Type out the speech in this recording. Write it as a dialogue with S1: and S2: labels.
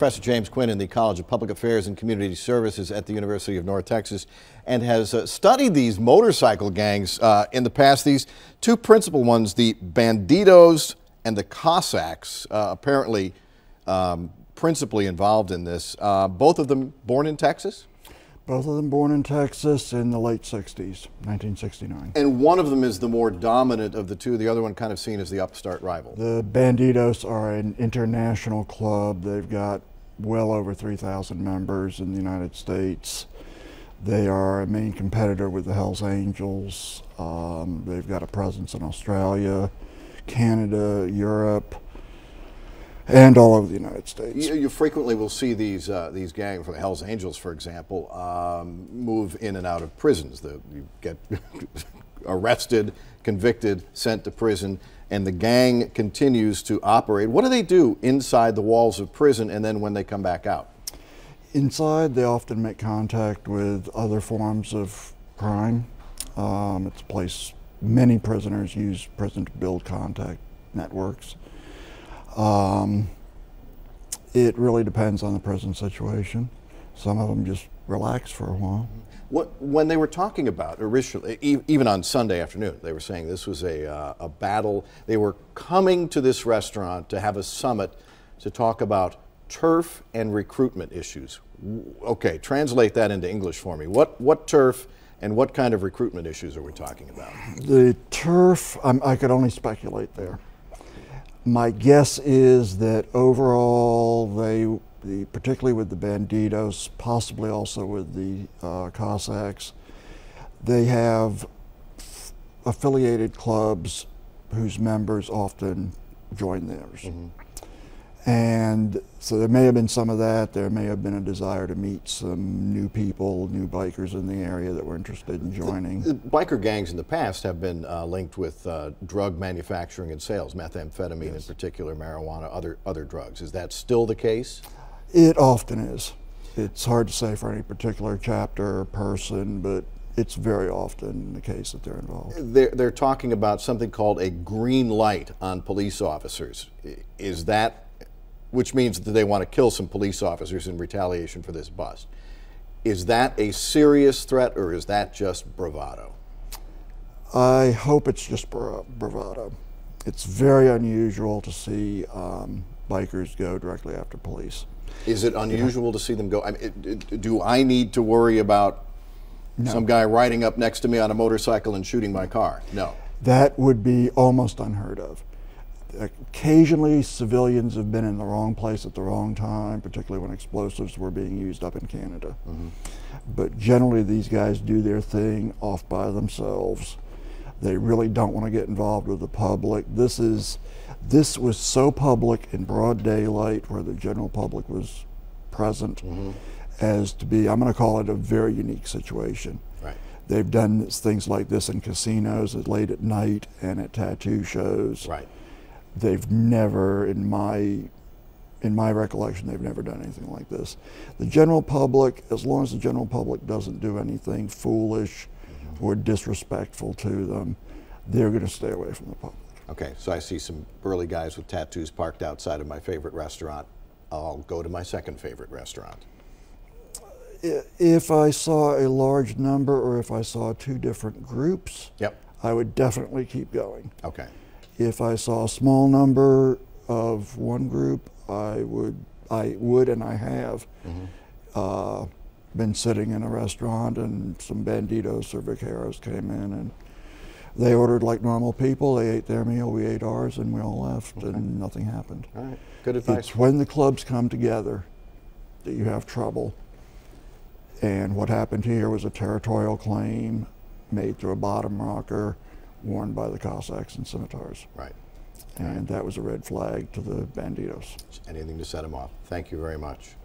S1: Professor James Quinn in the College of Public Affairs and Community Services at the University of North Texas, and has studied these motorcycle gangs in the past. These two principal ones, the Bandidos and the Cossacks, apparently principally involved in this. Both of them born in Texas?
S2: Both of them born in Texas in the late 60s, 1969.
S1: And one of them is the more dominant of the two, the other one kind of seen as the upstart rival.
S2: The Bandidos are an international club. They've got well over 3,000 members in the United States. They are a main competitor with the Hells Angels. They've got a presence in Australia, Canada, Europe, and all over the United States.
S1: You frequently will see these gangs, for the Hells Angels, for example, move in and out of prisons. You get arrested, convicted, sent to prison, and the gang continues to operate. What do they do inside the walls of prison and then when they come back out?
S2: Inside, they often make contact with other forms of crime. It's a place many prisoners use prison to build contact networks. It really depends on the prison situation. Some of them just relax for a while.
S1: When they were talking about originally, even on Sunday afternoon, they were saying this was a battle. They were coming to this restaurant to have a summit to talk about turf and recruitment issues. Okay, translate that into English for me. What turf and what kind of recruitment issues are we talking about?
S2: The turf, I could only speculate there. My guess is that overall, particularly with the Bandidos, possibly also with the Cossacks, they have affiliated clubs whose members often join theirs. Mm-hmm. And so there may have been some of that. There may have been a desire to meet some new people, new bikers in the area that were interested in joining.
S1: The biker gangs in the past have been linked with drug manufacturing and sales, methamphetamine in particular, marijuana, other drugs. Is that still the case?
S2: It often is. It's hard to say for any particular chapter or person, but it's very often the case that they're involved.
S1: They're talking about something called a green light on police officers. Is that, which means that they want to kill some police officers in retaliation for this bust. Is that a serious threat, or is that just bravado?
S2: I hope it's just bravado. It's very unusual to see bikers go directly after police.
S1: Is it unusual to see them go? I mean, do I need to worry about some guy riding up next to me on a motorcycle and shooting my car? No.
S2: That would be almost unheard of. Occasionally, civilians have been in the wrong place at the wrong time, particularly when explosives were being used up in Canada. Mm-hmm. But generally, these guys do their thing off by themselves. They really don't want to get involved with the public. This was so public in broad daylight, where the general public was present, as to be, I'm going to call it a very unique situation.
S1: Right.
S2: They've done things like this in casinos late at night and at tattoo shows.
S1: Right.
S2: They've never, in my recollection, they've never done anything like this. The general public, as long as the general public doesn't do anything foolish or disrespectful to them, they're going to stay away from the public.
S1: Okay, so I see some burly guys with tattoos parked outside of my favorite restaurant. I'll go to my second favorite restaurant.
S2: If I saw a large number, or if I saw two different groups, I would definitely keep going.
S1: Okay.
S2: If I saw a small number of one group, I would and I have been sitting in a restaurant, and some Bandidos or Vaqueros came in, and they ordered like normal people. They ate their meal, we ate ours, and we all left, and nothing happened.
S1: All right, good advice.
S2: It's when the clubs come together that you have trouble. And what happened here was a territorial claim made through a bottom rocker worn by the Cossacks and Scimitars.
S1: Right.
S2: And that was a red flag to the Bandidos.
S1: Anything to set them off. Thank you very much.